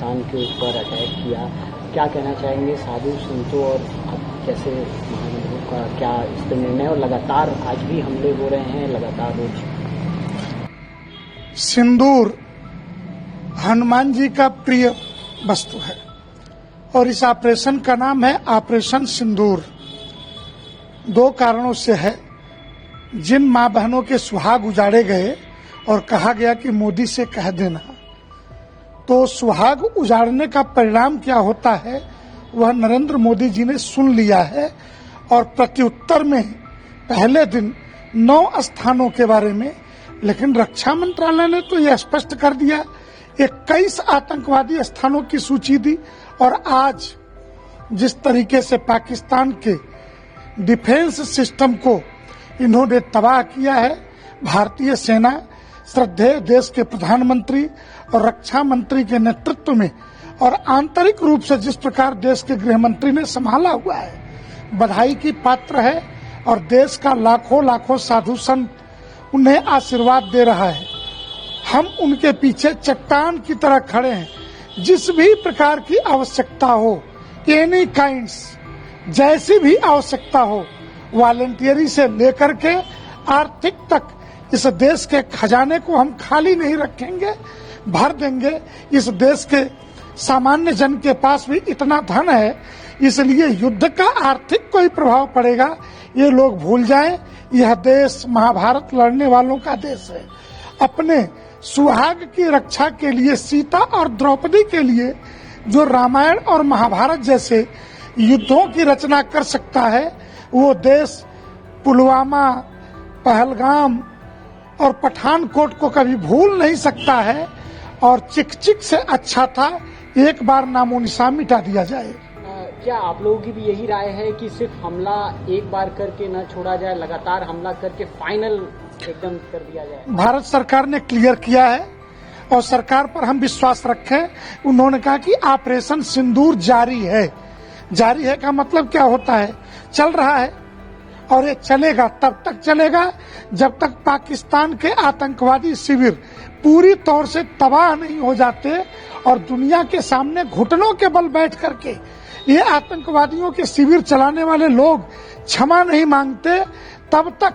पाकिस्तान के ऊपर अटैक किया, क्या कहना चाहेंगे साधु संतों और कैसे महानगरों का क्या इस पर निर्णय, और लगातार आज भी हमले हो रहे हैं लगातार रोज। सिंदूर हनुमान जी का प्रिय वस्तु है और इस ऑपरेशन का नाम है ऑपरेशन सिंदूर। 2 कारणों से है। जिन माँ बहनों के सुहाग उजाड़े गए और कहा गया कि मोदी से कह देना, तो सुहाग उजाड़ने का परिणाम क्या होता है वह नरेंद्र मोदी जी ने सुन लिया है और प्रत्युत्तर में पहले दिन 9 स्थानों के बारे में, लेकिन रक्षा मंत्रालय ने तो यह स्पष्ट कर दिया 21 आतंकवादी स्थानों की सूची दी। और आज जिस तरीके से पाकिस्तान के डिफेंस सिस्टम को इन्होंने तबाह किया है, भारतीय सेना श्रद्धेय देश के प्रधानमंत्री और रक्षा मंत्री के नेतृत्व में और आंतरिक रूप से जिस प्रकार देश के गृह मंत्री ने संभाला हुआ है, बधाई की पात्र है। और देश का लाखों लाखों साधु संत उन्हें आशीर्वाद दे रहा है। हम उनके पीछे चट्टान की तरह खड़े हैं। जिस भी प्रकार की आवश्यकता हो, एनी काइंड्स, जैसी भी आवश्यकता हो, वॉलंटियरी से लेकर के आर्थिक तक, इस देश के खजाने को हम खाली नहीं रखेंगे, भर देंगे। इस देश के सामान्य जन के पास भी इतना धन है, इसलिए युद्ध का आर्थिक कोई प्रभाव पड़ेगा ये लोग भूल जाएं। यह देश महाभारत लड़ने वालों का देश है। अपने सुहाग की रक्षा के लिए सीता और द्रौपदी के लिए जो रामायण और महाभारत जैसे युद्धों की रचना कर सकता है, वो देश पुलवामा, पहलगाम और पठानकोट को कभी भूल नहीं सकता है। और चिक चिक से अच्छा था एक बार नामो निशान मिटा दिया जाए। क्या आप लोगों की भी यही राय है कि सिर्फ हमला एक बार करके न छोड़ा जाए, लगातार हमला करके फाइनल एकदम कर दिया जाए? भारत सरकार ने क्लियर किया है और सरकार पर हम विश्वास रखें। उन्होंने कहा कि ऑपरेशन सिंदूर जारी है। जारी है का मतलब क्या होता है? चल रहा है और ये चलेगा, तब तक चलेगा जब तक पाकिस्तान के आतंकवादी शिविर पूरी तौर से तबाह नहीं हो जाते और दुनिया के सामने घुटनों के बल बैठ करके ये आतंकवादियों के शिविर चलाने वाले लोग क्षमा नहीं मांगते, तब तक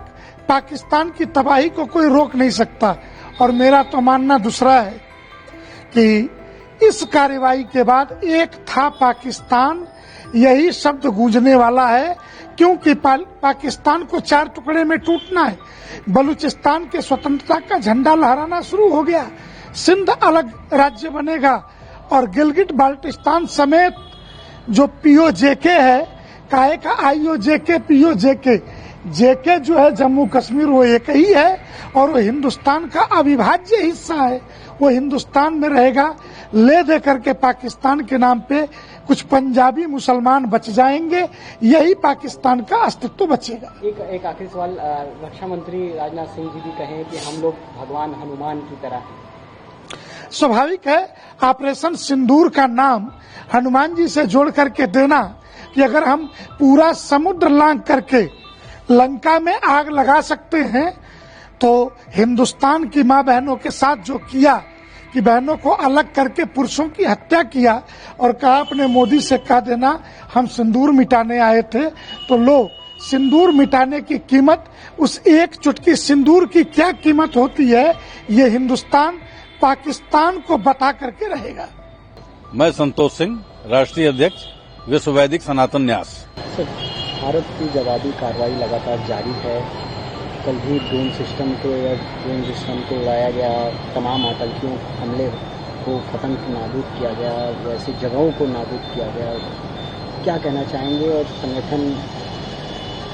पाकिस्तान की तबाही को कोई रोक नहीं सकता। और मेरा तो मानना दूसरा है कि इस कार्रवाई के बाद एक था पाकिस्तान, यही शब्द गूंजने वाला है, क्योंकि पाकिस्तान को 4 टुकड़े में टूटना है। बलूचिस्तान के स्वतंत्रता का झंडा लहराना शुरू हो गया, सिंध अलग राज्य बनेगा और गिलगिट बाल्टिस्तान समेत जो पीओजेके है, काहे का आईओजेके पीओजेके, जेके जो है जम्मू कश्मीर वो एक ही है और वो हिंदुस्तान का अविभाज्य हिस्सा है। वो हिंदुस्तान में रहेगा। ले दे करके पाकिस्तान के नाम पे कुछ पंजाबी मुसलमान बच जाएंगे, यही पाकिस्तान का अस्तित्व बचेगा। एक आखिरी सवाल, रक्षा मंत्री राजनाथ सिंह जी भी कहें कि हम लोग भगवान हनुमान की तरह हैं। स्वाभाविक है, ऑपरेशन सिंदूर का नाम हनुमान जी से जोड़ करके देना कि अगर हम पूरा समुद्र लांघ करके लंका में आग लगा सकते हैं, तो हिंदुस्तान की माँ बहनों के साथ जो किया कि बहनों को अलग करके पुरुषों की हत्या किया और कहा अपने मोदी से कह देना हम सिंदूर मिटाने आए थे, तो लो सिंदूर मिटाने की कीमत, उस एक चुटकी सिंदूर की क्या कीमत होती है, ये हिंदुस्तान पाकिस्तान को बता करके रहेगा। मैं संतोष सिंह, राष्ट्रीय अध्यक्ष विश्व वैदिक सनातन न्यास। भारत की जवाबी कार्रवाई लगातार जारी है। कल भी ड्रोन सिस्टम को उड़ाया गया, तमाम आतंकियों हमले को खत्म नाबूद किया गया, वैसी जगहों को नाबूद किया गया। क्या कहना चाहेंगे और संगठन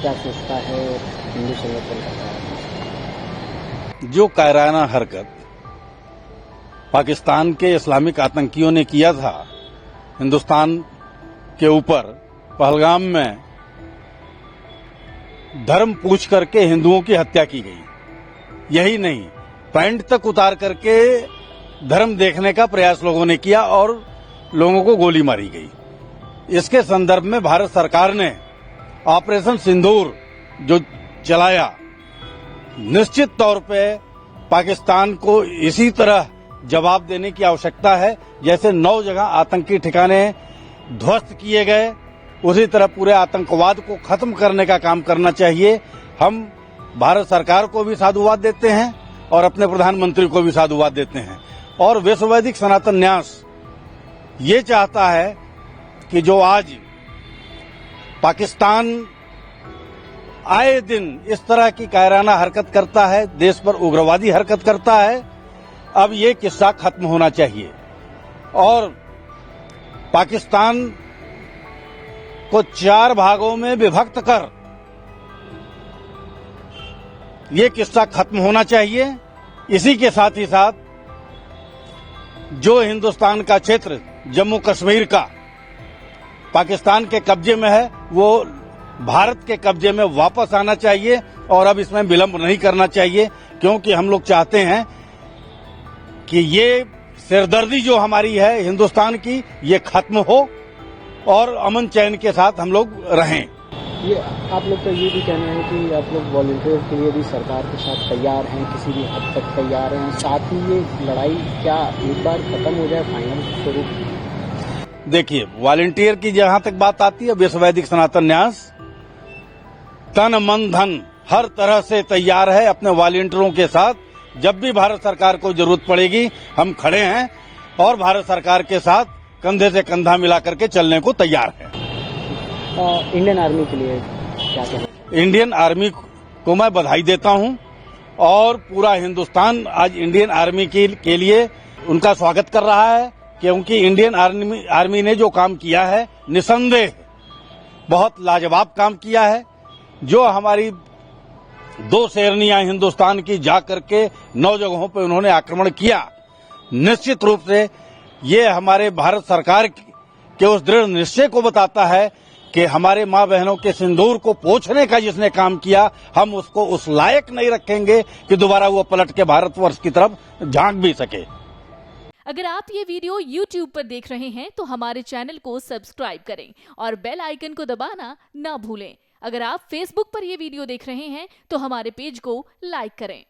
क्या सोचता है, हिंदू संगठन का? जो कायराना हरकत पाकिस्तान के इस्लामिक आतंकियों ने किया था हिंदुस्तान के ऊपर, पहलगाम में धर्म पूछ करके हिंदुओं की हत्या की गई। यही नहीं, पैंट तक उतार करके धर्म देखने का प्रयास लोगों ने किया और लोगों को गोली मारी गई। इसके संदर्भ में भारत सरकार ने ऑपरेशन सिंदूर जो चलाया, निश्चित तौर पे पाकिस्तान को इसी तरह जवाब देने की आवश्यकता है। जैसे 9 जगह आतंकी ठिकाने ध्वस्त किए गए, उसी तरह पूरे आतंकवाद को खत्म करने का काम करना चाहिए। हम भारत सरकार को भी साधुवाद देते हैं और अपने प्रधानमंत्री को भी साधुवाद देते हैं। और विश्व वैदिक सनातन न्यास ये चाहता है कि जो आज पाकिस्तान आए दिन इस तरह की कायराना हरकत करता है, देश पर उग्रवादी हरकत करता है, अब ये किस्सा खत्म होना चाहिए और पाकिस्तान को 4 भागों में विभक्त कर ये किस्सा खत्म होना चाहिए। इसी के साथ ही साथ जो हिंदुस्तान का क्षेत्र जम्मू कश्मीर का पाकिस्तान के कब्जे में है, वो भारत के कब्जे में वापस आना चाहिए और अब इसमें विलंब नहीं करना चाहिए, क्योंकि हम लोग चाहते हैं कि ये सिरदर्दी जो हमारी है हिंदुस्तान की, ये खत्म हो और अमन चैन के साथ हम लोग रहें। ये आप लोग का ये भी कहना है कि आप लोग वॉलंटियर के लिए भी सरकार के साथ तैयार हैं, किसी भी हद तक तैयार हैं, साथ ही ये लड़ाई क्या एक बार खत्म हो जाए फाइनल स्वरूप? देखिए, वॉलंटियर की जहां तक बात आती है, विश्व वैदिक सनातन न्यास तन मन धन हर तरह से तैयार है अपने वॉलंटियरों के साथ। जब भी भारत सरकार को जरूरत पड़ेगी हम खड़े हैं और भारत सरकार के साथ कंधे से कंधा मिला करके चलने को तैयार है। इंडियन आर्मी के लिए क्या कहना है? इंडियन आर्मी को मैं बधाई देता हूं और पूरा हिंदुस्तान आज इंडियन आर्मी के लिए उनका स्वागत कर रहा है, क्योंकि इंडियन आर्मी ने जो काम किया है निसंदेह बहुत लाजवाब काम किया है। जो हमारी 2 शेरनियां हिंदुस्तान की जा करके 9 जगहों पर उन्होंने आक्रमण किया, निश्चित रूप से ये हमारे भारत सरकार के उस दृढ़ निश्चय को बताता है कि हमारे मां बहनों के सिंदूर को पोंछने का जिसने काम किया, हम उसको उस लायक नहीं रखेंगे कि दोबारा वो पलट के भारतवर्ष की तरफ झांक भी सके। अगर आप ये वीडियो YouTube पर देख रहे हैं तो हमारे चैनल को सब्सक्राइब करें और बेल आइकन को दबाना ना भूलें। अगर आप Facebook पर ये वीडियो देख रहे हैं तो हमारे पेज को लाइक करें।